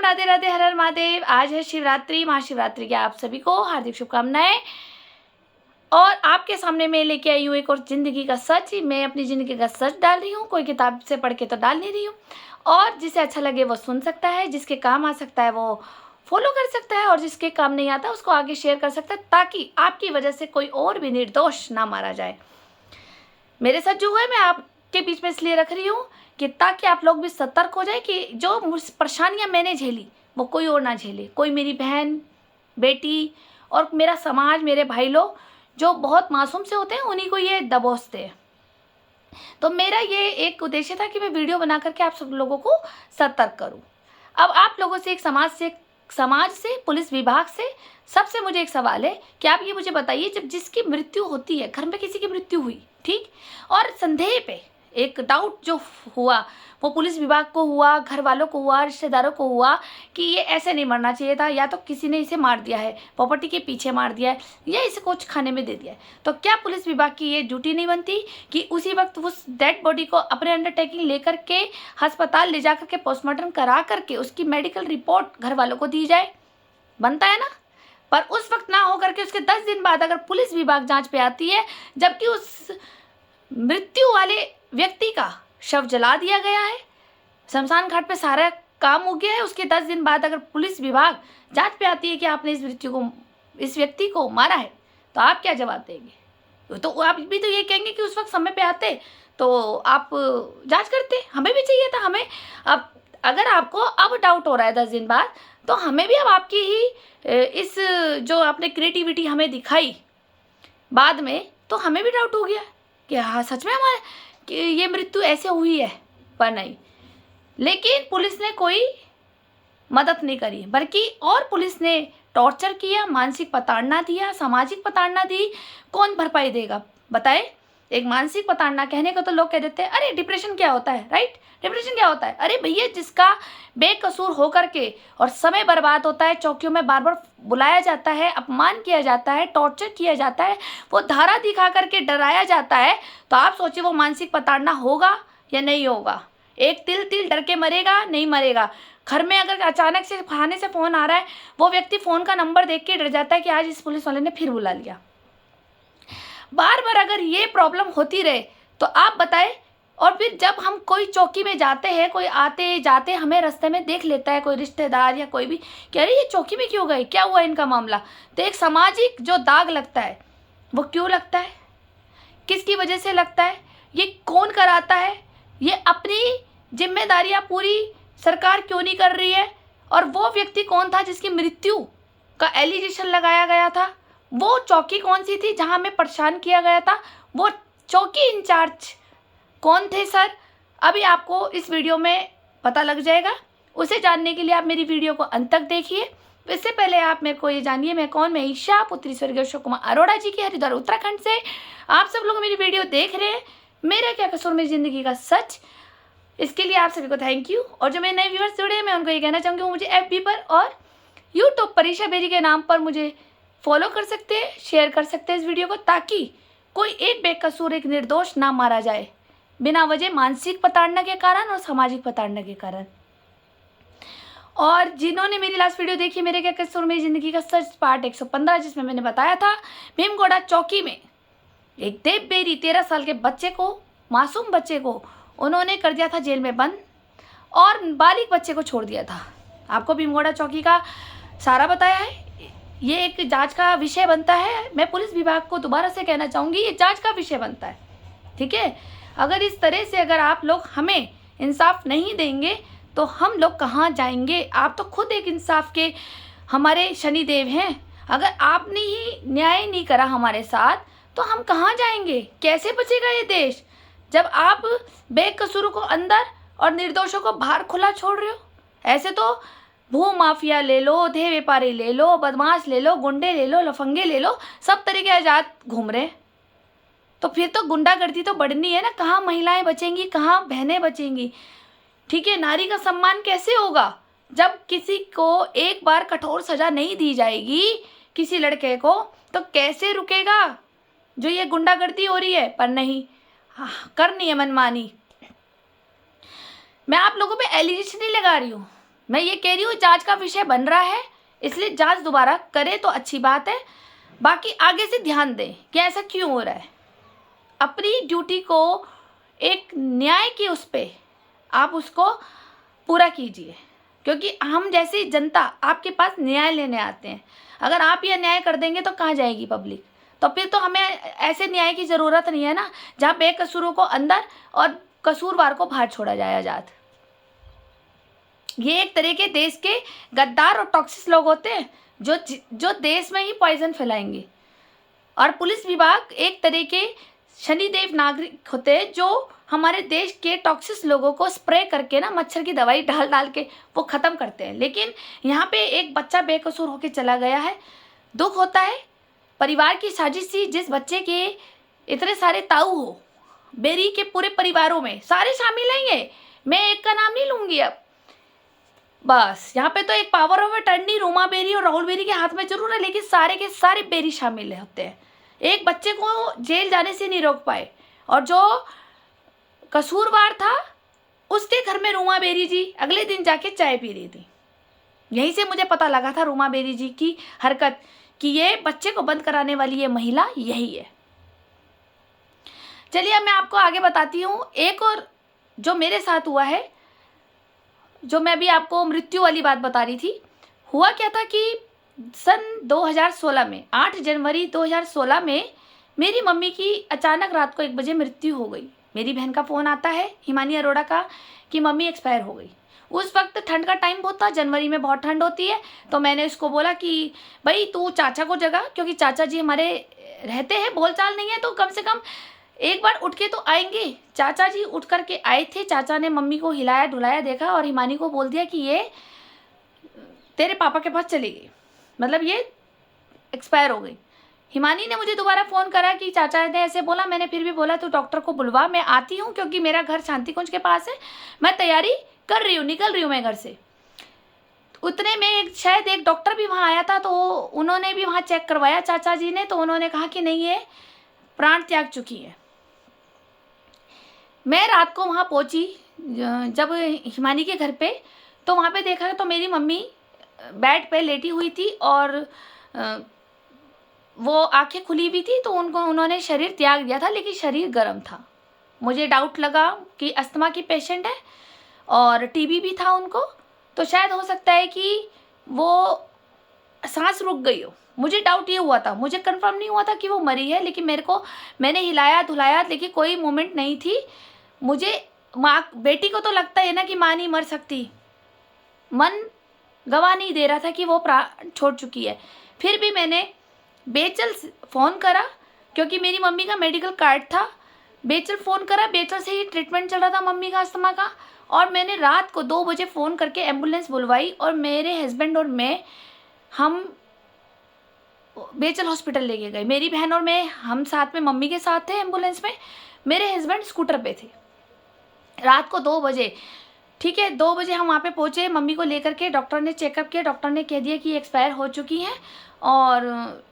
राधे राधे, हर हर महादेव। आज है शिवरात्रि, महाशिवरात्रि की आप सभी को हार्दिक शुभकामनाएं। और आपके सामने मैं लेके आई हूँ एक और जिंदगी का सच। मैं अपनी जिंदगी का सच डाल रही हूँ, कोई किताब से पढ़ के तो डाल नहीं रही हूँ। और जिसे अच्छा लगे वो सुन सकता है, जिसके काम आ सकता है वो फॉलो कर सकता है, और जिसके काम नहीं आता उसको आगे शेयर कर सकता है, ताकि आपकी वजह से कोई और भी निर्दोष ना मारा जाए। मेरे साथ जो है मैं आपके बीच में इसलिए रख रही हूँ कि ताकि आप लोग भी सतर्क हो जाए कि जो परेशानियाँ मैंने झेली वो कोई और ना झेले। कोई मेरी बहन, बेटी और मेरा समाज, मेरे भाई लोग जो बहुत मासूम से होते हैं उन्हीं को ये दबोचते हैं। तो मेरा ये एक उद्देश्य था कि मैं वीडियो बना करके आप सब लोगों को सतर्क करूं। अब आप लोगों से, एक समाज से, पुलिस विभाग से सबसे मुझे एक सवाल है कि आप ये मुझे बताइए, जब जिसकी मृत्यु होती है, घर में किसी की मृत्यु हुई, ठीक, और संदेह पे एक डाउट जो हुआ वो पुलिस विभाग को हुआ, घर वालों को हुआ, रिश्तेदारों को हुआ कि ये ऐसे नहीं मरना चाहिए था, या तो किसी ने इसे मार दिया है, प्रॉपर्टी के पीछे मार दिया है, या इसे कुछ खाने में दे दिया है, तो क्या पुलिस विभाग की ये ड्यूटी नहीं बनती कि उसी वक्त उस डेड बॉडी को अपने अंडरटेकिंग लेकर के अस्पताल ले जा करके पोस्टमार्टम करा करके उसकी मेडिकल रिपोर्ट घर वालों को दी जाए? बनता है ना। पर उस वक्त ना होकर के उसके 10 दिन बाद अगर पुलिस विभाग जांच पे आती है, जबकि उस मृत्यु वाले व्यक्ति का शव जला दिया गया है, शमशान घाट पे सारा काम हो गया है, उसके 10 दिन बाद अगर पुलिस विभाग जांच पे आती है कि आपने इस व्यक्ति को मारा है, तो आप क्या जवाब देंगे? तो आप भी तो ये कहेंगे कि उस वक्त समय पे आते तो आप जांच करते, हमें भी चाहिए था। हमें अब अगर आपको अब डाउट हो रहा है 10 दिन बाद, तो हमें भी अब आपकी ही इस जो आपने क्रिएटिविटी हमें दिखाई बाद में, तो हमें भी डाउट हो गया कि हाँ सच में हमारे कि ये मृत्यु ऐसे हुई है। पर नहीं, लेकिन पुलिस ने कोई मदद नहीं करी, बल्कि और पुलिस ने टॉर्चर किया, मानसिक प्रताड़ना दिया, सामाजिक प्रताड़ना दी। कौन भरपाई देगा बताए? एक मानसिक प्रताड़ना कहने को तो लोग कह देते हैं अरे डिप्रेशन क्या होता है, राइट? डिप्रेशन क्या होता है? अरे भैया, जिसका बेकसूर होकर के और समय बर्बाद होता है, चौकियों में बार बार बुलाया जाता है, अपमान किया जाता है, टॉर्चर किया जाता है, वो धारा दिखा करके डराया जाता है, तो आप सोचिए वो मानसिक प्रताड़ना होगा या नहीं होगा? एक तिल तिल डर के मरेगा? नहीं मरेगा। घर में अगर अचानक से थाने से फ़ोन आ रहा है, वो व्यक्ति फ़ोन का नंबर देख के डर जाता है कि आज इस पुलिस वाले ने फिर बुला लिया। बार बार अगर ये प्रॉब्लम होती रहे तो आप बताएं। और फिर जब हम कोई चौकी में जाते हैं, कोई आते जाते हमें रास्ते में देख लेता है, कोई रिश्तेदार या कोई भी, कह रही ये चौकी में क्यों गए, क्या हुआ इनका मामला, तो एक सामाजिक जो दाग लगता है वो क्यों लगता है, किसकी वजह से लगता है, ये कौन कराता है, ये अपनी जिम्मेदारियां पूरी सरकार क्यों नहीं कर रही है? और वो व्यक्ति कौन था जिसकी मृत्यु का एलिगेशन लगाया गया था? वो चौकी कौन सी थी जहां हमें परेशान किया गया था? वो चौकी इंचार्ज कौन थे सर? अभी आपको इस वीडियो में पता लग जाएगा। उसे जानने के लिए आप मेरी वीडियो को अंत तक देखिए। इससे पहले आप मेरे को ये जानिए मैं कौन। मैं ईशा, पुत्री स्वर्गीय अशोक कुमार अरोड़ा जी की, हरिद्वार उत्तराखंड से। आप सब लोग मेरी वीडियो देख रहे हैं। मेरा क्या कसूर, मेरी ज़िंदगी का सच, इसके लिए आप सभी को थैंक यू। और जो मेरे नए व्यूअर्स जुड़े हैं, मैं उनको ये कहना चाहूँगी वो मुझे FB पर और यूट्यूब पर ईशा बेरी के नाम पर मुझे फॉलो कर सकते हैं, शेयर कर सकते हैं इस वीडियो को, ताकि कोई एक बेकसूर, एक निर्दोष ना मारा जाए बिना वजह, मानसिक प्रताड़ना के कारण और सामाजिक प्रताड़ना के कारण। और जिन्होंने मेरी लास्ट वीडियो देखी, मेरे क्या कसूर मेरी ज़िंदगी का सच पार्ट 115, जिसमें मैंने बताया था भीमगोड़ा चौकी में एक देव बेरी 13 साल के बच्चे को, मासूम बच्चे को उन्होंने कर दिया था जेल में बंद, और बालिग बच्चे को छोड़ दिया था। आपको भीमगोड़ा चौकी का सारा बताया है। ये एक जांच का विषय बनता है। मैं पुलिस विभाग को दोबारा से कहना चाहूँगी, ये जांच का विषय बनता है, ठीक है? अगर इस तरह से अगर आप लोग हमें इंसाफ नहीं देंगे तो हम लोग कहाँ जाएंगे? आप तो खुद एक इंसाफ के हमारे शनिदेव हैं। अगर आपने ही न्याय नहीं करा हमारे साथ तो हम कहाँ जाएंगे? कैसे बचेगा ये देश जब आप बेकसूरों को अंदर और निर्दोषों को बाहर खुला छोड़ रहे हो? ऐसे तो भू माफिया ले लो, देह व्यापारी ले लो, बदमाश ले लो, गुंडे ले लो, लफंगे ले लो, सब तरह के आजाद घूम रहे हैं। तो फिर तो गुंडागर्दी तो बढ़नी है ना। कहाँ महिलाएं बचेंगी, कहाँ बहनें बचेंगी? ठीक है, नारी का सम्मान कैसे होगा जब किसी को एक बार कठोर सजा नहीं दी जाएगी किसी लड़के को? तो कैसे रुकेगा जो ये गुंडागर्दी हो रही है? पर नहीं, करनी है मनमानी। मैं आप लोगों पे एलिगेशन नहीं लगा रही हूँ, मैं ये कह रही हूँ जांच का विषय बन रहा है, इसलिए जांच दोबारा करें तो अच्छी बात है। बाकी आगे से ध्यान दें कि ऐसा क्यों हो रहा है। अपनी ड्यूटी को एक न्याय की उस पे आप उसको पूरा कीजिए, क्योंकि हम जैसी जनता आपके पास न्याय लेने आते हैं। अगर आप ये अन्याय कर देंगे तो कहाँ जाएगी पब्लिक? तो फिर तो हमें ऐसे न्याय की ज़रूरत नहीं है ना, जहाँ बेकसूरों को अंदर और कसूरवार को बाहर छोड़ा जाए आज़ाद। ये एक तरह के देश के गद्दार और टॉक्सिक लोग होते हैं जो देश में ही पॉइजन फैलाएंगे। और पुलिस विभाग एक तरह के शनिदेव नागरिक होते हैं जो हमारे देश के टॉक्सिक लोगों को स्प्रे करके ना मच्छर की दवाई डाल डाल के वो ख़त्म करते हैं। लेकिन यहाँ पे एक बच्चा बेकसूर होके चला गया है, दुख होता है। परिवार की साजिश थी, जिस बच्चे के इतने सारे ताऊ हो, बेरी के पूरे परिवारों में सारे शामिल हैं ये, मैं एक का नाम नहीं लूँगी अब। बस यहाँ पे तो एक power of attorney Ruma Berry और राहुल बेरी के हाथ में जरूर है, लेकिन सारे के सारे बेरी शामिल होते हैं। एक बच्चे को जेल जाने से नहीं रोक पाए, और जो कसूरवार था उसके घर में रूमा बेरी जी अगले दिन जाके चाय पी रही थी। यहीं से मुझे पता लगा था रूमा बेरी जी की हरकत कि ये बच्चे को बंद कराने वाली ये महिला यही है। चलिए अब मैं आपको आगे बताती हूँ एक और जो मेरे साथ हुआ है, जो मैं अभी आपको मृत्यु वाली बात बता रही थी। हुआ क्या था कि सन 2016 में 8 जनवरी 2016 में मेरी मम्मी की अचानक रात को 1 बजे मृत्यु हो गई। मेरी बहन का फ़ोन आता है हिमानी अरोड़ा का कि मम्मी एक्सपायर हो गई। उस वक्त ठंड का टाइम बहुत था, जनवरी में बहुत ठंड होती है। तो मैंने उसको बोला कि भाई तू चाचा को जगा, क्योंकि चाचा जी हमारे रहते हैं, बोलचाल नहीं है तो कम से कम एक बार उठ के तो आएंगे। चाचा जी उठ करके आए थे। चाचा ने मम्मी को हिलाया डुलाया, देखा और हिमानी को बोल दिया कि ये तेरे पापा के पास चली गई, मतलब ये एक्सपायर हो गई। हिमानी ने मुझे दोबारा फ़ोन करा कि चाचा ने ऐसे बोला। मैंने फिर भी बोला तू डॉक्टर को बुलवा, मैं आती हूँ, क्योंकि मेरा घर शांति कुंज के पास है, मैं तैयारी कर रही हूँ, निकल रही हूँ मैं घर से। उतने में शायद एक डॉक्टर भी वहाँ आया था, तो उन्होंने भी वहाँ चेक करवाया चाचा जी ने, तो उन्होंने कहा कि नहीं ये प्राण त्याग चुकी है। मैं रात को वहाँ पहुँची जब हिमानी के घर पे, तो वहाँ पे देखा तो मेरी मम्मी बेड पे लेटी हुई थी और वो आंखें खुली हुई थी। तो उन्होंने शरीर त्याग दिया था, लेकिन शरीर गर्म था। मुझे डाउट लगा कि अस्थमा की पेशेंट है और टीबी भी था उनको, तो शायद हो सकता है कि वो सांस रुक गई हो। मुझे डाउट ये हुआ था, मुझे कंफर्म नहीं हुआ था कि वो मरी है, लेकिन मैंने हिलाया धुलाया, लेकिन कोई मूवमेंट नहीं थी। मुझे माँ बेटी को तो लगता है ना कि माँ नहीं मर सकती, मन गवाह नहीं दे रहा था कि वो प्राण छोड़ चुकी है। फिर भी मैंने बेचल फ़ोन करा, क्योंकि मेरी मम्मी का मेडिकल कार्ड था। बेचल फ़ोन करा, बेचल से ही ट्रीटमेंट चल रहा था मम्मी का अस्थमा का। और मैंने रात को 2 बजे फ़ोन करके एम्बुलेंस बुलवाई, और मेरे हस्बैंड और मैं हम बेचल हॉस्पिटल लेके गए। मेरी बहन और मैं हम साथ में मम्मी के साथ थे एम्बुलेंस में, मेरे हस्बैंड स्कूटर पे थे। रात को 2 बजे, ठीक है, 2 बजे हम वहाँ पे पहुँचे मम्मी को लेकर के। डॉक्टर ने चेकअप किया, डॉक्टर ने कह दिया कि एक्सपायर हो चुकी हैं। और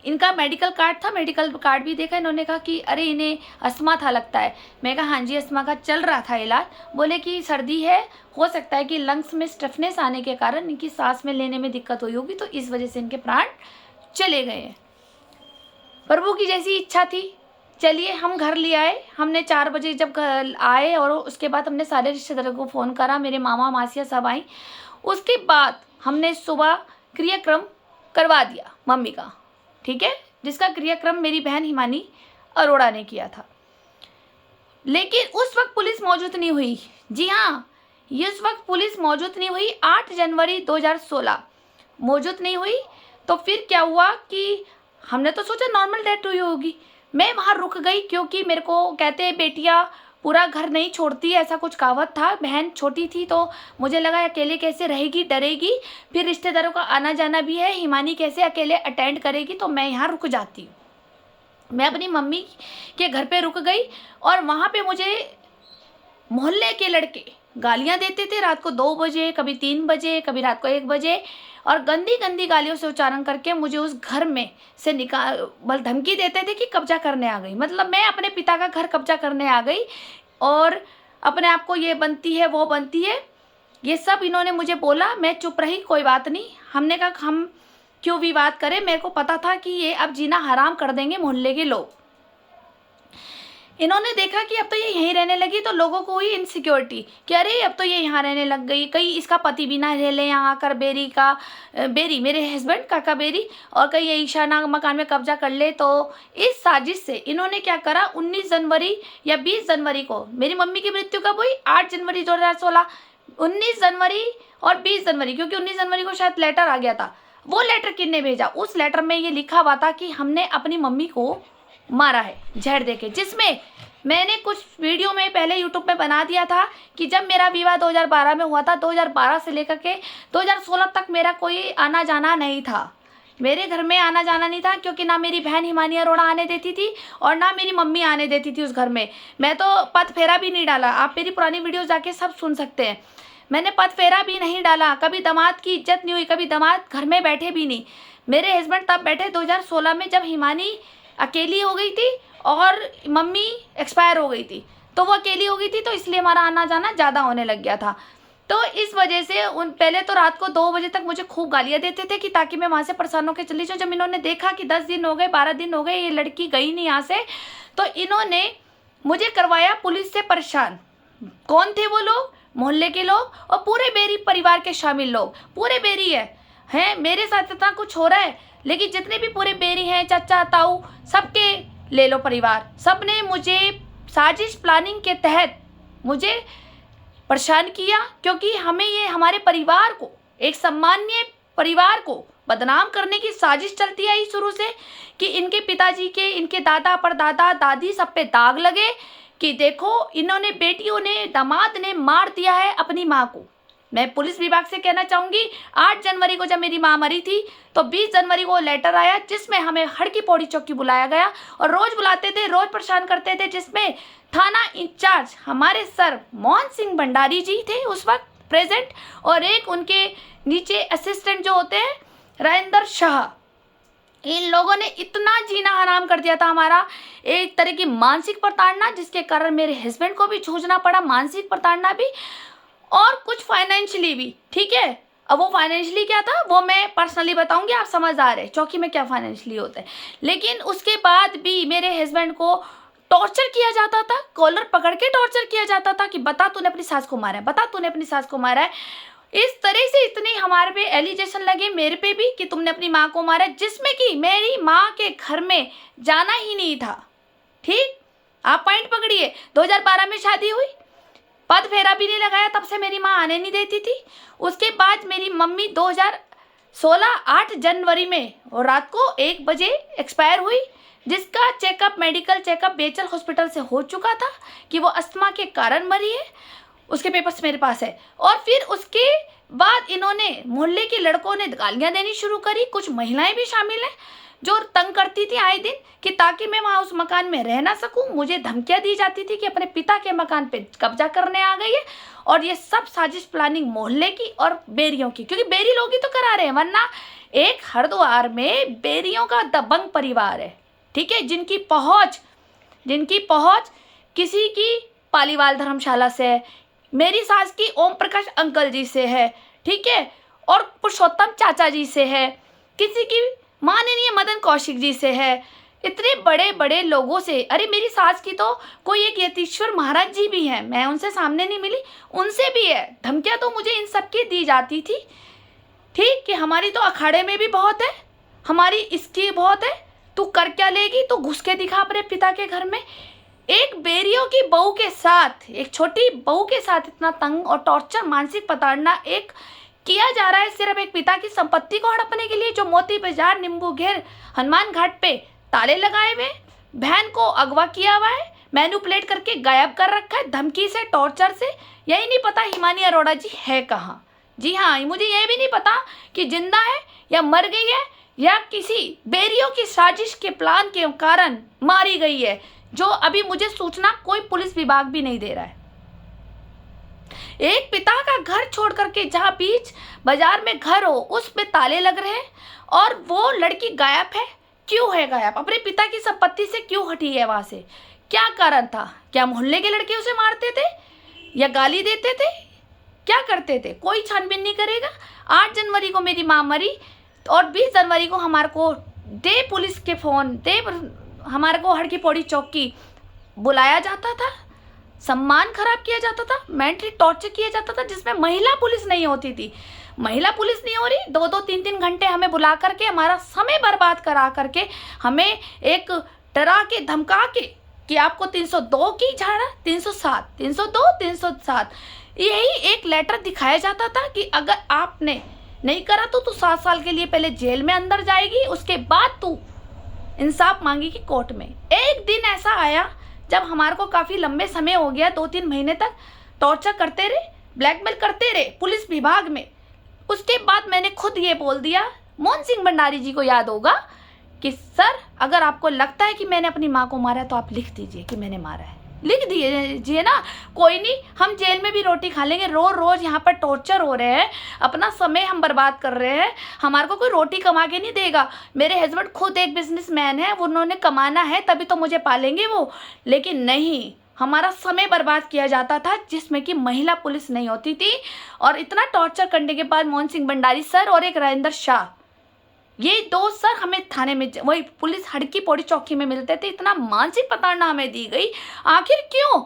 इनका मेडिकल कार्ड था, मेडिकल कार्ड भी देखा। इन्होंने कहा कि अरे इन्हें अस्थमा था लगता है। मैं कहा हाँ जी अस्थमा का चल रहा था इलाज। बोले कि सर्दी है, हो सकता है कि लंग्स में स्टिफनेस आने के कारण इनकी सांस में लेने में दिक्कत हुई होगी, तो इस वजह से इनके प्राण चले गए हैं। प्रभु की जैसी इच्छा थी। चलिए हम घर ले आए। हमने 4 बजे जब घर आए, और उसके बाद हमने सारे रिश्तेदारों को फ़ोन करा, मेरे मामा मासियाँ सब आई। उसके बाद हमने सुबह क्रियाक्रम करवा दिया मम्मी का, ठीक है, जिसका क्रियाक्रम मेरी बहन हिमानी अरोड़ा ने किया था। लेकिन उस वक्त पुलिस मौजूद नहीं हुई। जी हाँ, इस वक्त पुलिस मौजूद नहीं हुई। 8 जनवरी 2016 मौजूद नहीं हुई। तो फिर क्या हुआ कि हमने तो सोचा नॉर्मल डेथ हुई होगी। मैं वहाँ रुक गई, क्योंकि मेरे को कहते हैं बेटियाँ पूरा घर नहीं छोड़ती, ऐसा कुछ कहावत था। बहन छोटी थी तो मुझे लगा अकेले कैसे रहेगी, डरेगी, फिर रिश्तेदारों का आना जाना भी है, हिमानी कैसे अकेले अटेंड करेगी, तो मैं यहाँ रुक जाती हूँ। मैं अपनी मम्मी के घर पे रुक गई, और वहाँ पे मुझे मोहल्ले के लड़के गालियाँ देते थे रात को 2 बजे, कभी 3 बजे, कभी रात को 1 बजे, और गंदी गंदी गालियों से उच्चारण करके मुझे उस घर में से बल धमकी देते थे कि कब्जा करने आ गई। मतलब मैं अपने पिता का घर कब्जा करने आ गई, और अपने आप को ये बनती है वो बनती है। ये सब इन्होंने मुझे बोला, मैं चुप रही, कोई बात नहीं। हमने कहा हम क्यों विवाद करें, मेरे को पता था कि ये अब जीना हराम कर देंगे मोहल्ले के लोग। इन्होंने देखा कि अब तो ये यहीं रहने लगी, तो लोगों को हुई इनसिक्योरिटी कि अरे अब तो ये यहाँ रहने लग गई, कहीं इसका पति भी ना रह ले यहाँ आकर, बेरी मेरे हस्बैंड काका बेरी, और कहीं ये ईशाना मकान में कब्जा कर ले। तो इस साजिश से इन्होंने क्या करा, 19 जनवरी या 20 जनवरी को, मेरी मम्मी की मृत्यु कब हुई, 8 जनवरी 2016, 19 जनवरी और 20 जनवरी, क्योंकि 19 जनवरी को शायद लेटर आ गया था। वो लेटर किसने भेजा, उस लेटर में ये लिखा हुआ था कि हमने अपनी मम्मी को मारा है जहर देके, जिसमें मैंने कुछ वीडियो में पहले यूट्यूब में बना दिया था कि जब मेरा विवाह 2012 में हुआ था, 2012 से लेकर के 2016 तक मेरा कोई आना जाना नहीं था, मेरे घर में आना जाना नहीं था, क्योंकि ना मेरी बहन हिमानी अरोड़ा आने देती थी और ना मेरी मम्मी आने देती थी उस घर में। मैं तो पद फेरा भी नहीं डाला, आप मेरी पुरानी वीडियो जाके सब सुन सकते हैं। मैंने पद फेरा भी नहीं डाला, कभी दामाद की इज्जत नहीं हुई, कभी दामाद घर में बैठे भी नहीं। मेरे हस्बैंड तब बैठे 2016 में, जब हिमानी अकेली हो गई थी और मम्मी एक्सपायर हो गई थी, तो वो अकेली हो गई थी, तो इसलिए हमारा आना जाना ज़्यादा होने लग गया था। तो इस वजह से पहले तो रात को 2 बजे तक मुझे खूब गालियाँ देते थे कि ताकि मैं वहाँ से परेशान होकर चली जाऊँ। जब इन्होंने देखा कि 10 दिन हो गए, 12 दिन हो गए, ये लड़की गई नहीं यहाँ से, तो इन्होंने मुझे करवाया पुलिस से परेशान। कौन थे वो लोग, मोहल्ले के लोग और पूरे बेरी परिवार के शामिल लोग, पूरे बेरी हैं मेरे साथ इतना कुछ हो रहा है, लेकिन जितने भी पूरे बेरी हैं, चाचा ताऊ, सबके ले लो परिवार, सब ने मुझे साजिश प्लानिंग के तहत मुझे परेशान किया, क्योंकि हमें ये हमारे परिवार को, एक सामान्य परिवार को बदनाम करने की साजिश चलती आई शुरू से, कि इनके पिताजी के, इनके दादा परदादा दादी सब पे दाग लगे कि देखो इन्होंने, बेटियों ने, दामाद ने मार दिया है अपनी माँ को। मैं पुलिस विभाग से कहना चाहूँगी, 8 जनवरी को जब मेरी माँ मरी थी, तो 20 जनवरी को लेटर आया जिसमें हमें हड़की पौड़ी चौकी बुलाया गया, और रोज़ बुलाते थे, रोज़ परेशान करते थे, जिसमें थाना इंचार्ज हमारे सर मोहन सिंह भंडारी जी थे उस वक्त प्रेजेंट, और एक उनके नीचे असिस्टेंट जो होते हैं राजेंद्र शाह। इन लोगों ने इतना जीना हराम कर दिया था हमारा, एक तरह की मानसिक प्रताड़ना, जिसके कारण मेरे हस्बैंड को भी जूझना पड़ा, मानसिक प्रताड़ना भी और कुछ फाइनेंशियली भी। ठीक है, अब वो फाइनेंशियली क्या था वो मैं पर्सनली बताऊंगी, आप समझदार है चौकी में क्या फाइनेंशियली होता है। लेकिन उसके बाद भी मेरे हस्बैंड को टॉर्चर किया जाता था, कॉलर पकड़ के टॉर्चर किया जाता था कि बता तूने अपनी सास को मारा है, बता तूने अपनी सास को मारा है। इस तरह से इतनी हमारे पे एलिगेशन लगे मेरे पे भी कि तुमने अपनी माँ को मारा है, जिसमें कि मेरी माँ के घर में जाना ही नहीं था। ठीक, आप पॉइंट पकड़िए। 2012 में शादी हुई, पद फेरा भी नहीं लगाया, तब से मेरी माँ आने नहीं देती थी। उसके बाद मेरी मम्मी 2016 8 जनवरी में और रात को 1 बजे एक्सपायर हुई, जिसका चेकअप, मेडिकल चेकअप बेचल हॉस्पिटल से हो चुका था कि वो अस्थमा के कारण मरी है। उसके पेपर्स मेरे पास है। और फिर उसके बाद इन्होंने, मोहल्ले के लड़कों ने गालियाँ देनी शुरू करी, कुछ महिलाएं भी शामिल हैं जो तंग करती थी आए दिन कि ताकि मैं वहाँ उस मकान में रह ना सकूं। मुझे धमकियाँ दी जाती थी कि अपने पिता के मकान पे कब्जा करने आ गई है, और ये सब साजिश प्लानिंग मोहल्ले की और बेरियों की, क्योंकि बेरी लोग ही तो करा रहे हैं, वरना एक हरिद्वार में बेरियों का दबंग परिवार है, ठीक है, जिनकी पहुँच किसी की पालीवाल धर्मशाला से है, मेरी सास की ओम प्रकाश अंकल जी से है, ठीक है, और पुरुषोत्तम चाचा जी से है, किसी की माननीय मदन कौशिक जी से है, इतने बड़े बड़े लोगों से। अरे मेरी सास की तो कोई एक यतीश्वर महाराज जी भी हैं, मैं उनसे सामने नहीं मिली, उनसे भी है। धमकियाँ तो मुझे इन सब की दी जाती थी, ठीक, कि हमारी तो अखाड़े में भी बहुत है, हमारी इसकी बहुत है, तू कर क्या लेगी, तू घुस के दिखा अपने पिता के घर में। एक बेरियों की बहू के साथ, एक छोटी बहू के साथ इतना तंग और टॉर्चर, मानसिक प्रताड़ना एक किया जा रहा है, सिर्फ एक पिता की संपत्ति को हड़पने के लिए, जो मोती बाजार, नींबू घेर, हनुमान घाट पे ताले लगाए हुए, बहन को अगवा किया हुआ है, मैनिपुलेट करके गायब कर रखा है, धमकी से, टॉर्चर से। यही नहीं पता हिमानी अरोड़ा जी है कहाँ। जी हाँ, मुझे यह भी नहीं पता कि जिंदा है या मर गई है, या किसी बेरियों की साजिश के प्लान के कारण मारी गई है, जो अभी मुझे सूचना कोई पुलिस विभाग भी नहीं दे रहा है। एक पिता का घर छोड़ करके जहाँ बीच बाजार में घर हो, उस पे ताले लग रहे हैं, और वो लड़की गायब है। क्यों है गायब? अपने पिता की संपत्ति से क्यों हटी है वहाँ से? क्या कारण था? क्या मोहल्ले के लड़के उसे मारते थे या गाली देते थे? क्या करते थे? कोई छानबीन नहीं करेगा। 8 जनवरी को मेरी माँ मरी और 20 जनवरी को हमारे को दे पुलिस के फ़ोन दे, हमारे को हड़की पौड़ी चौकी बुलाया जाता था, सम्मान खराब किया जाता था, मेंटली टॉर्चर किया जाता था, जिसमें महिला पुलिस नहीं होती थी। महिला पुलिस नहीं हो रही, 2-2 3-3 घंटे हमें बुला करके हमारा समय बर्बाद करा करके हमें एक डरा के धमका के कि आपको 302 की झाड़ा, 307, 302, 307, यही एक लेटर दिखाया जाता था कि अगर आपने नहीं करा तो तू 7 साल के लिए पहले जेल में अंदर जाएगी, उसके बाद तू इंसाफ मांगेगी कोर्ट में। एक दिन ऐसा आया जब हमारे को काफ़ी लंबे समय हो गया, 2-3 महीने तक टॉर्चर करते रहे, ब्लैकमेल करते रहे पुलिस विभाग में। उसके बाद मैंने खुद ये बोल दिया, मोहन सिंह भंडारी जी को याद होगा, कि सर अगर आपको लगता है कि मैंने अपनी माँ को मारा है तो आप लिख दीजिए कि मैंने मारा है, लिख दीजिए ना, कोई नहीं, हम जेल में भी रोटी खा लेंगे। रोज़ यहाँ पर टॉर्चर हो रहे हैं, अपना समय हम बर्बाद कर रहे हैं, हमारे को कोई रोटी कमा के नहीं देगा। मेरे हस्बैंड खुद एक बिजनेसमैन है, उन्होंने कमाना है तभी तो मुझे पालेंगे वो, लेकिन नहीं, हमारा समय बर्बाद किया जाता था जिसमें कि महिला पुलिस नहीं होती थी। और इतना टॉर्चर करने के बाद मोहन सिंह भंडारी सर और एक राजेंद्र शाह, ये 2 सर हमें थाने में, वही पुलिस हड़की पौड़ी चौकी में मिलते थे। इतना मानसिक प्रताड़ना हमें दी गई, आखिर क्यों?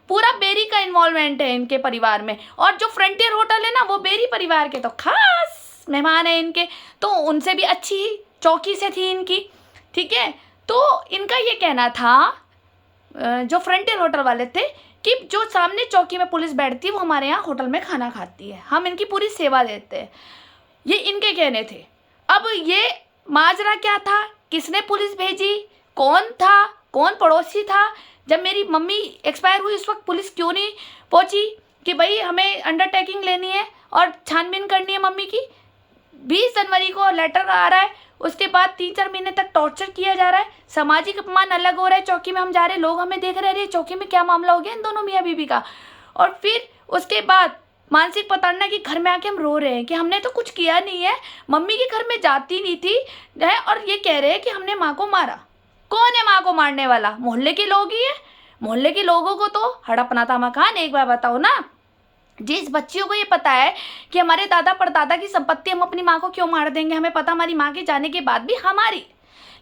पूरा बेरी का इन्वॉल्वमेंट है इनके परिवार में। और जो फ्रंटियर होटल है ना, वो बेरी परिवार के तो खास मेहमान है इनके, तो उनसे भी अच्छी चौकी से थी इनकी, ठीक है। तो इनका ये कहना था, जो फ्रंटियर होटल वाले थे, कि जो सामने चौकी में पुलिस बैठती है वो हमारे यहाँ होटल में खाना खाती है, हम इनकी पूरी सेवा देते हैं, ये इनके कहने थे। अब ये माजरा क्या था, किसने पुलिस भेजी, कौन था, कौन पड़ोसी था? जब मेरी मम्मी एक्सपायर हुई उस वक्त पुलिस क्यों नहीं पहुंची कि भाई हमें अंडरटेकिंग लेनी है और छानबीन करनी है मम्मी की? 20 जनवरी को लेटर आ रहा है, उसके बाद 3-4 महीने तक टॉर्चर किया जा रहा है, सामाजिक अपमान अलग हो रहा है, चौकी में हम जा रहे हैं, लोग हमें देख रहे हैं, चौकी में क्या मामला हो गया इन दोनों मियाँ बीवी का। और फिर उसके बाद मानसिक प्रताड़ना की घर में आके हम रो रहे हैं कि हमने तो कुछ किया नहीं है, मम्मी के घर में जाती नहीं थी है, और ये कह रहे हैं कि हमने माँ को मारा। कौन है माँ को मारने वाला? मोहल्ले के लोग ही है। मोहल्ले के लोगों को तो हड़पना था मकान। एक बार बताओ ना, जिस बच्चियों को ये पता है कि हमारे दादा परदादा की संपत्ति हम अपनी माँ को क्यों मार देंगे, हमें पता हमारी माँ के जाने के बाद भी हमारी,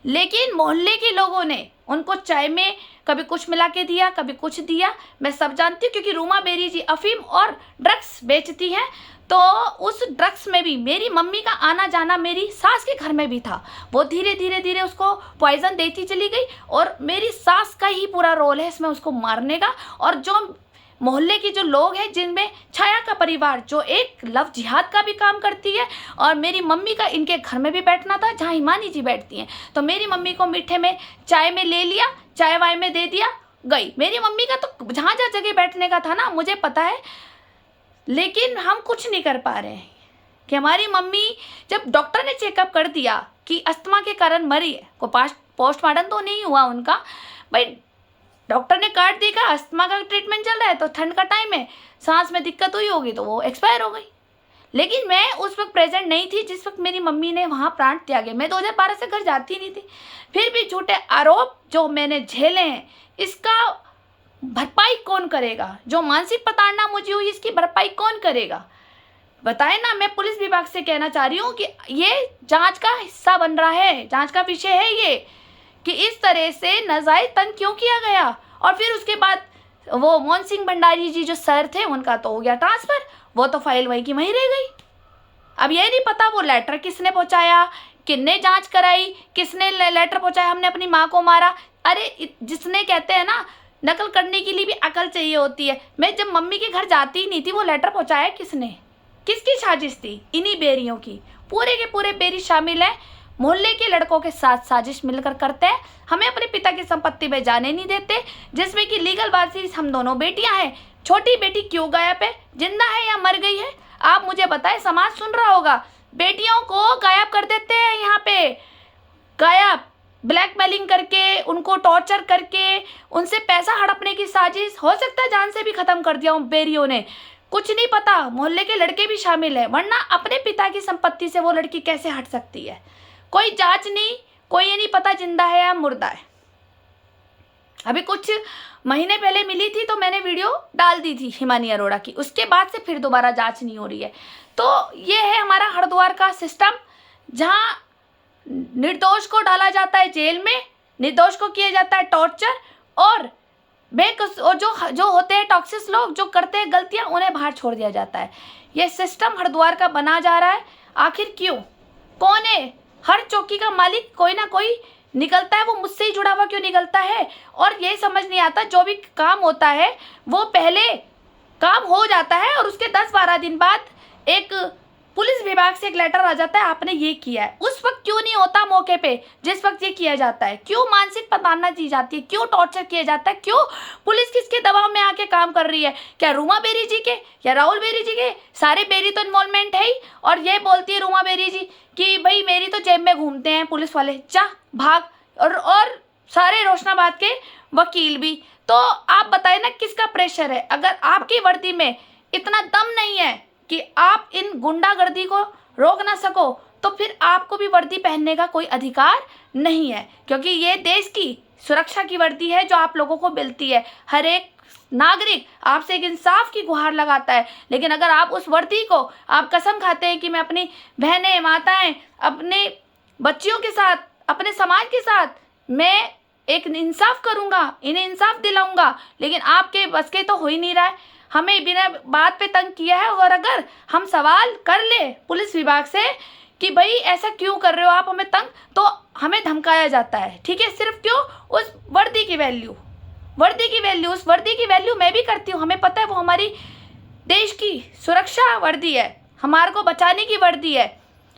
लेकिन मोहल्ले के लोगों ने उनको चाय में कभी कुछ मिला के दिया, कभी कुछ दिया। मैं सब जानती हूँ क्योंकि रूमा बेरी जी अफीम और ड्रग्स बेचती हैं, तो उस ड्रग्स में भी मेरी मम्मी का आना जाना मेरी सास के घर में भी था। वो धीरे धीरे उसको पॉइजन देती चली गई और मेरी सास का ही पूरा रोल है इसमें उसको मारने का। और जो मोहल्ले के जो लोग हैं, जिनमें छाया का परिवार जो एक लव जिहाद का भी काम करती है, और मेरी मम्मी का इनके घर में भी बैठना था जहाँ हिमानी जी बैठती हैं, तो मेरी मम्मी को मीठे में चाय में ले लिया, चाय वाय में दे दिया, गई। मेरी मम्मी का तो जहाँ जहाँ जगह बैठने का था ना, मुझे पता है, लेकिन हम कुछ नहीं कर पा रहे हैं कि हमारी मम्मी, जब डॉक्टर ने चेकअप कर दिया कि अस्थमा के कारण मरी है, को पोस्टमार्टम तो नहीं हुआ उनका, भाई डॉक्टर ने काट देखा अस्थमा का ट्रीटमेंट चल रहा है, तो ठंड का टाइम है, सांस में दिक्कत हुई होगी, तो वो एक्सपायर हो गई। लेकिन मैं उस वक्त प्रेजेंट नहीं थी जिस वक्त मेरी मम्मी ने वहाँ प्राण त्यागे। मैं 2012 से घर जाती नहीं थी। फिर भी झूठे आरोप जो मैंने झेले हैं, इसका भरपाई कौन करेगा? जो मानसिक प्रताड़ना मुझे हुई, इसकी भरपाई कौन करेगा? बताए ना। मैं पुलिस विभाग से कहना चाह रही हूँ कि ये जांच का हिस्सा बन रहा है, जांच का विषय है ये, कि इस तरह से नाजायज तंग क्यों किया गया। और फिर उसके बाद वो मोहन सिंह भंडारी जी जो सर थे, उनका तो हो गया ट्रांसफ़र, वो तो फाइल वही की वहीं रह गई। अब ये नहीं पता वो लेटर किसने पहुंचाया, किसने जांच कराई, किसने लेटर पहुंचाया हमने अपनी माँ को मारा। अरे जिसने कहते हैं ना, नकल करने के लिए भी अकल चाहिए होती है। मैं जब मम्मी के घर जाती ही नहीं थी, वो लेटर पहुंचाया किसने? किसकी साजिश थी? इन्हीं बेरियों की। पूरे के पूरे बेरी शामिल हैं, मोहल्ले के लड़कों के साथ साजिश मिलकर करते हैं। हमें अपने पिता की संपत्ति में जाने नहीं देते, जिसमें कि लीगल वारिस हम दोनों बेटियां हैं। छोटी बेटी क्यों गायब है, जिंदा है या मर गई है? आप मुझे बताएं, समाज सुन रहा होगा। बेटियों को गायब कर देते हैं यहाँ पे, गायब, ब्लैकमेलिंग करके, उनको टॉर्चर करके, उनसे पैसा हड़पने की साजिश, हो सकता है जान से भी खत्म कर दिया बेरियों ने। कुछ नहीं पता, मोहल्ले के लड़के भी शामिल है, वरना अपने पिता की संपत्ति से वो लड़की कैसे हट सकती है? कोई जांच नहीं, कोई ये नहीं पता जिंदा है या मुर्दा है। अभी कुछ महीने पहले मिली थी तो मैंने वीडियो डाल दी थी हिमानी अरोड़ा की, उसके बाद से फिर दोबारा जांच नहीं हो रही है। तो ये है हमारा हरिद्वार का सिस्टम, जहाँ निर्दोष को डाला जाता है जेल में, निर्दोष को किया जाता है टॉर्चर, और और जो होते हैं टॉक्सिक लोग जो करते हैं गलतियां, उन्हें बाहर छोड़ दिया जाता है। ये सिस्टम हरिद्वार का बना जा रहा है। आखिर क्यों? कौन है? हर चौकी का मालिक कोई ना कोई निकलता है, वो मुझसे ही जुड़ा हुआ क्यों निकलता है? और ये समझ नहीं आता, जो भी काम होता है वो पहले काम हो जाता है और उसके 10-12 दिन बाद एक पुलिस विभाग से एक लेटर आ जाता है, आपने ये किया है। उस वक्त क्यों नहीं होता मौके पे जिस वक्त ये किया जाता है? क्यों मानसिक प्रताड़ना दी जाती है? क्यों टॉर्चर किया जाता है? क्यों पुलिस किसके दबाव में आके काम कर रही है? क्या रूमा बेरी जी के या राहुल बेरी जी के? सारे बेरी तो इन्वॉल्वमेंट है ही। और ये बोलती है रूमा बेरी जी कि भाई मेरी तो जेब में घूमते हैं पुलिस वाले, जा भाग। और सारे रोशनाबाद के वकील भी। तो आप बताए ना किसका प्रेशर है? अगर आपकी वर्दी में इतना दम नहीं है कि आप इन गुंडागर्दी को रोक ना सको, तो फिर आपको भी वर्दी पहनने का कोई अधिकार नहीं है, क्योंकि ये देश की सुरक्षा की वर्दी है जो आप लोगों को मिलती है। हर एक नागरिक आपसे एक इंसाफ की गुहार लगाता है, लेकिन अगर आप उस वर्दी को आप कसम खाते हैं कि मैं अपनी बहनें, माताएं, अपने बच्चियों के साथ, अपने समाज के साथ मैं एक इंसाफ करूंगा, इन्हें इंसाफ दिलाऊंगा, लेकिन आपके बस के तो हो ही नहीं रहा है। हमें बिना बात पे तंग किया है, और अगर हम सवाल कर ले पुलिस विभाग से कि भाई ऐसा क्यों कर रहे हो आप हमें तंग, तो हमें धमकाया जाता है। ठीक है, सिर्फ क्यों? उस वर्दी की वैल्यू, उस वर्दी की वैल्यू मैं भी करती हूँ। हमें पता है वो हमारी देश की सुरक्षा वर्दी है, हमारे को बचाने की वर्दी है।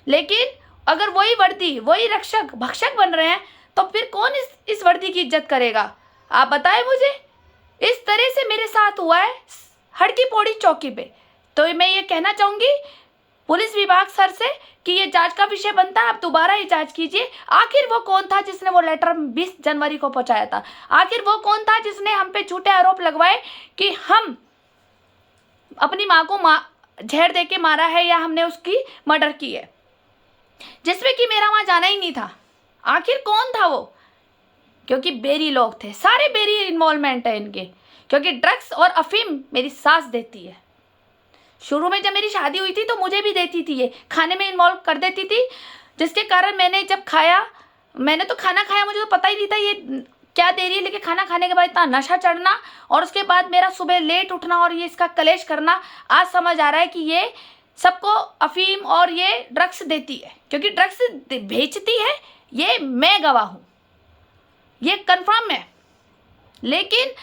लेकिन अगर वही वर्दी, वही रक्षक भक्षक बन रहे हैं, तो फिर कौन इस वर्दी की इज्जत करेगा? आप बताएं मुझे। इस तरह से मेरे साथ हुआ है हड़की पौड़ी चौकी पे। तो मैं ये कहना चाहूँगी पुलिस विभाग सर से कि ये जांच का विषय बनता है, आप दोबारा ये जांच कीजिए। आखिर वो कौन था जिसने वो लेटर 20 जनवरी को पहुंचाया था? आखिर वो कौन था जिसने हम पे झूठे आरोप लगवाए कि हम अपनी माँ को जहर दे के मारा है या हमने उसकी मर्डर की है, जिसमें कि मेरा वहाँ जाना ही नहीं था? आखिर कौन था वो? क्योंकि बेरी लोग थे, सारे बेरी इन्वॉल्वमेंट है इनके, क्योंकि ड्रग्स और अफीम मेरी सास देती है। शुरू में जब मेरी शादी हुई थी तो मुझे भी देती थी, ये खाने में इन्वॉल्व कर देती थी, जिसके कारण मैंने जब खाया, मैंने तो खाना खाया, मुझे तो पता ही नहीं था ये क्या दे रही है। लेकिन खाना खाने के बाद इतना नशा चढ़ना, और उसके बाद मेरा सुबह लेट उठना और ये इसका कलेश करना, आज समझ आ रहा है कि ये सबको अफीम और ये ड्रग्स देती है। क्योंकि ड्रग्स बेचती है, ये मैं गवाह हूँ, ये कंफर्म है। लेकिन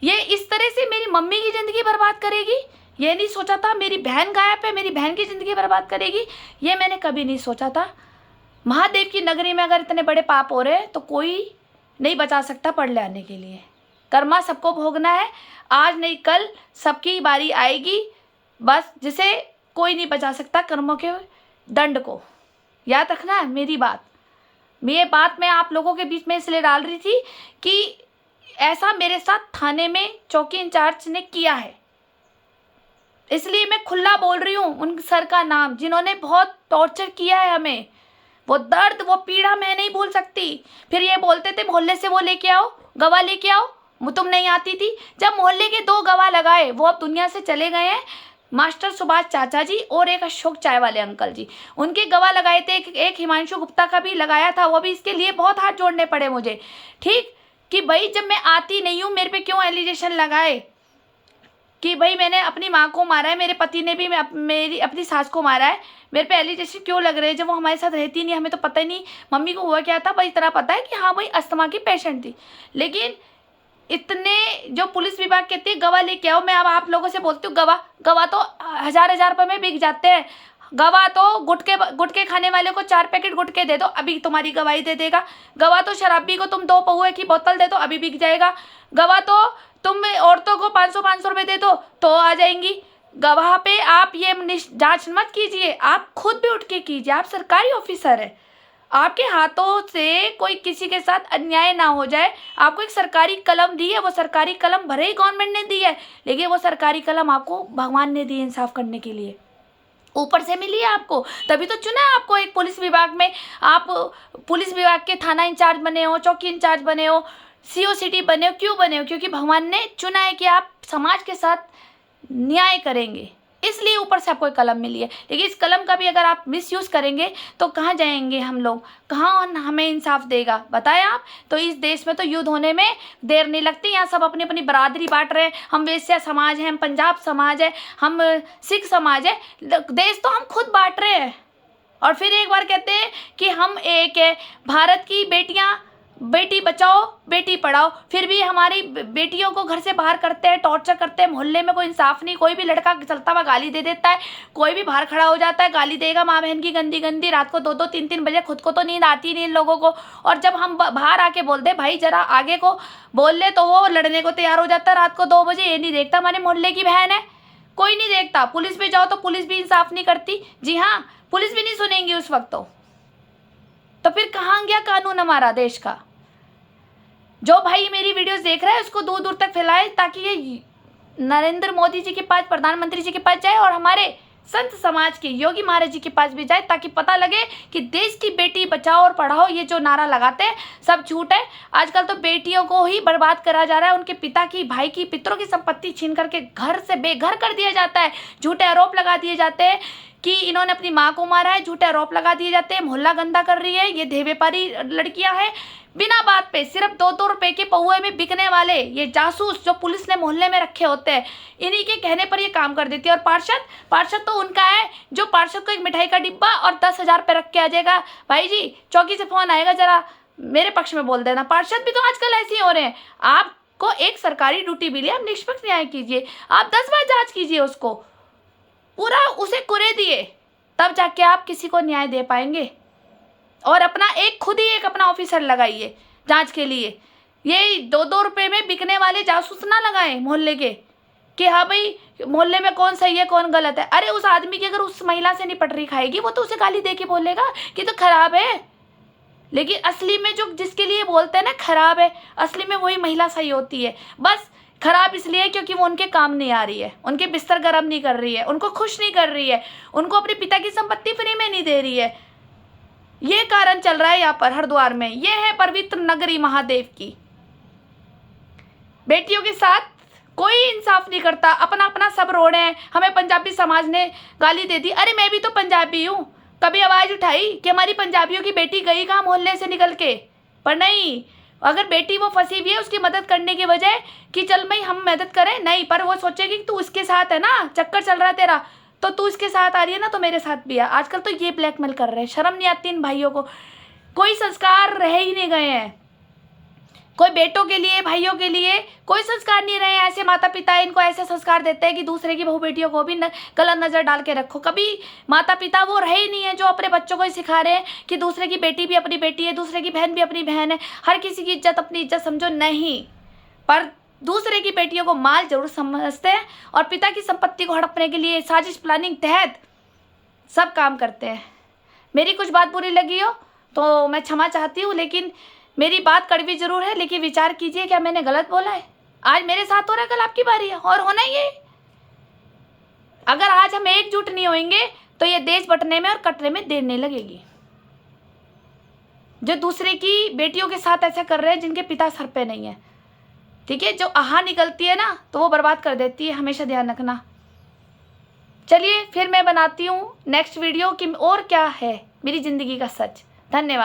ये इस तरह से मेरी मम्मी की ज़िंदगी बर्बाद करेगी, ये नहीं सोचा था। मेरी बहन गायब है, मेरी बहन की ज़िंदगी बर्बाद करेगी, ये मैंने कभी नहीं सोचा था। महादेव की नगरी में अगर इतने बड़े पाप हो रहे हैं तो कोई नहीं बचा सकता पढ़ ले आने के लिए। कर्मा सबको भोगना है, आज नहीं कल सबकी बारी आएगी। बस जिसे कोई नहीं बचा सकता कर्मों के दंड को। याद रखना है मेरी बात। ये बात मैं आप लोगों के बीच में इसलिए डाल रही थी कि ऐसा मेरे साथ थाने में चौकी इंचार्ज ने किया है, इसलिए मैं खुला बोल रही हूँ उन सर का नाम जिन्होंने बहुत टॉर्चर किया है हमें। वो दर्द, वो पीड़ा मैं नहीं भूल सकती। फिर ये बोलते थे मोहल्ले से वो लेके आओ, गवाह लेके आओ, वो तुम नहीं आती थी। जब मोहल्ले के 2 गवाह लगाए, वो अब दुनिया से चले गए हैं, मास्टर सुभाष चाचा जी और एक अशोक चाय वाले अंकल जी, उनके गवाह लगाए थे। एक हिमांशु गुप्ता का भी लगाया था, वो भी इसके लिए बहुत हाथ जोड़ने पड़े मुझे। ठीक कि भाई जब मैं आती नहीं हूँ मेरे पे क्यों एलिगेशन लगाए कि भाई मैंने अपनी माँ को मारा है, मेरे पति ने भी मेरी अपनी सास को मारा है, मेरे पे एलिगेशन क्यों लग रहे हैं? जब वो हमारे साथ रहती नहीं, हमें तो पता ही नहीं मम्मी को हुआ क्या था। बस इतना पता है कि हाँ भाई अस्थमा की पेशेंट थी। लेकिन इतने जो पुलिस विभाग कहते हैं गवाह लेके आओ, मैं अब आप लोगों से बोलती हूँ गवाह तो 1000 रुपये में बिक जाते हैं। गवाह तो गुटके खाने वाले को 4 पैकेट गुटके दे दो, अभी तुम्हारी गवाही दे देगा। गवाह तो शराबी को तुम 2 पहुए की बोतल दे दो, अभी बिक जाएगा। गवाह तो तुम औरतों को 500 रुपये दे दो तो आ जाएंगी। गवाह पे आप ये जांच मत कीजिए, आप खुद भी उठ के कीजिए। आप सरकारी ऑफिसर है, आपके हाथों से कोई किसी के साथ अन्याय ना हो जाए। आपको एक सरकारी कलम दी है, वो सरकारी कलम भले ही गवर्नमेंट ने दी है, लेकिन वो सरकारी कलम आपको भगवान ने दी है इंसाफ करने के लिए, ऊपर से मिली है आपको, तभी तो चुना है आपको एक पुलिस विभाग में। आप पुलिस विभाग के थाना इंचार्ज बने हो, चौकी इंचार्ज बने हो, COCD बने हो, क्यों बने हो? क्योंकि भगवान ने चुना है कि आप समाज के साथ न्याय करेंगे, इसलिए ऊपर से आपको एक कलम मिली है। लेकिन इस कलम का भी अगर आप मिसयूज करेंगे तो कहाँ जाएंगे हम लोग, कहाँ हमें इंसाफ देगा, बताएं आप। तो इस देश में तो युद्ध होने में देर नहीं लगती। यहाँ सब अपनी अपनी बरादरी बांट रहे हैं, हम वैश्या समाज है, हम पंजाब समाज है, हम सिख समाज है। देश तो हम खुद बांट रहे हैं और फिर एक बार कहते हैं कि हम एक है। भारत की बेटियां, बेटी बचाओ बेटी पढ़ाओ, फिर भी हमारी बेटियों को घर से बाहर करते हैं, टॉर्चर करते हैं। मोहल्ले में कोई इंसाफ नहीं, कोई भी लड़का चलता हुआ गाली दे देता है, कोई भी बाहर खड़ा हो जाता है, गाली देगा माँ बहन की गंदी गंदी। रात को 2-2 3-3 बजे, खुद को तो नींद आती नहीं इन लोगों को। और जब हम बाहर आके बोलते भाई जरा आगे को बोल ले, तो वो लड़ने को तैयार हो जाता है रात को 2 बजे। ये नहीं देखता हमारे मोहल्ले की बहन है, कोई नहीं देखता। पुलिस पे जाओ तो पुलिस भी इंसाफ नहीं करती। जी हाँ, पुलिस भी नहीं सुनेंगी उस वक्त। तो फिर कहाँ गया कानून हमारा देश का? जो भाई मेरी वीडियोस देख रहा है उसको दूर दूर तक फैलाए, ताकि ये नरेंद्र मोदी जी के पास, प्रधानमंत्री जी के पास जाए और हमारे संत समाज के योगी महाराज जी के पास भी जाए, ताकि पता लगे कि देश की बेटी बचाओ और पढ़ाओ ये जो नारा लगाते हैं सब झूठ है। आजकल तो बेटियों को ही बर्बाद करा जा रहा है, उनके पिता की, भाई की, पितरों की संपत्ति छीन करके घर से बेघर कर दिया जाता है। झूठे आरोप लगा दिए जाते हैं कि इन्होंने अपनी माँ को मारा है, झूठे आरोप लगा दिए जाते हैं, मोहल्ला गंदा कर रही है, ये देह व्यापारी लड़कियां हैं। बिना बात पे सिर्फ 2-2 रुपए के पौए में बिकने वाले ये जासूस जो पुलिस ने मोहल्ले में रखे होते हैं, इन्हीं के कहने पर ये काम कर देती है। और पार्षद तो उनका है जो पार्षद को एक मिठाई का डिब्बा और 10,000 रुपये रख के आ जाएगा। भाई जी चौकी से फोन आएगा, जरा मेरे पक्ष में बोल देना। पार्षद भी तो आजकल ऐसे ही हो रहे हैं। आपको एक सरकारी ड्यूटी मिली, आप निष्पक्ष न्याय कीजिए, आप 10 बार जाँच कीजिए, उसको पूरा उसे कुरे दिए, तब जाके आप किसी को न्याय दे पाएंगे। और अपना खुद ही एक अपना ऑफिसर लगाइए जांच के लिए। ये 2-2 रुपए में बिकने वाले जासूस ना लगाएं मोहल्ले के, कि हाँ भाई मोहल्ले में कौन सही है कौन गलत है। अरे उस आदमी की अगर उस महिला से नहीं पटरी खाएगी, वो तो उसे गाली दे के बोलेगा कि तो खराब है। लेकिन असली में जो जिसके लिए बोलते हैं ना खराब है, असली में वही महिला सही होती है। बस खराब इसलिए क्योंकि वो उनके काम नहीं आ रही है, उनके बिस्तर गर्म नहीं कर रही है, उनको खुश नहीं कर रही है, उनको अपने पिता की संपत्ति फ्री में नहीं दे रही है। ये कारण चल रहा है यहाँ पर हरिद्वार में। ये है पवित्र नगरी महादेव की। बेटियों के साथ कोई इंसाफ नहीं करता, अपना अपना सब रो रहे हैं। हमें पंजाबी समाज ने गाली दे दी। अरे मैं भी तो पंजाबी हूँ, कभी आवाज़ उठाई कि हमारी पंजाबियों की बेटी गई कहाँ मोहल्ले से निकल के? पर नहीं, अगर बेटी वो फंसी हुई है उसकी मदद करने की बजाय कि चल भाई हम मदद करें, नहीं, पर वो सोचेगी कि तू उसके साथ है ना, चक्कर चल रहा है तेरा, तो तू इसके साथ आ रही है ना, तो मेरे साथ भी आ। आजकल तो ये ब्लैकमेल कर रहे हैं। शर्म नहीं आती इन भाइयों को? कोई संस्कार रह ही नहीं गए हैं। कोई बेटों के लिए, भाइयों के लिए कोई संस्कार नहीं रहे हैं। ऐसे माता पिता इनको ऐसे संस्कार देते हैं कि दूसरे की बहू बेटियों को भी गलत नज़र डाल के रखो। कभी माता पिता वो रहे ही नहीं है जो अपने बच्चों को ही सिखा रहे हैं कि दूसरे की बेटी भी अपनी बेटी है, दूसरे की बहन भी अपनी बहन है, हर किसी की इज्जत अपनी इज्जत समझो। नहीं, पर दूसरे की बेटियों को माल जरूर समझते हैं और पिता की संपत्ति को हड़पने के लिए साजिश प्लानिंग तहत सब काम करते हैं। मेरी कुछ बात बुरी लगी हो तो मैं क्षमा चाहती हूँ, लेकिन मेरी बात कड़वी जरूर है। लेकिन विचार कीजिए, क्या मैंने गलत बोला है? आज मेरे साथ हो रहा है, कल आपकी बारी है और होना ही है। अगर आज हम एकजुट नहीं होंगे तो ये देश बंटने में और कटने में देर नहीं लगेगी। जो दूसरे की बेटियों के साथ ऐसा कर रहे हैं जिनके पिता सर पे नहीं है, ठीक है, जो आहा निकलती है ना तो वो बर्बाद कर देती है, हमेशा ध्यान रखना। चलिए फिर मैं बनाती हूँ नेक्स्ट वीडियो कि और क्या है मेरी ज़िंदगी का सच। धन्यवाद।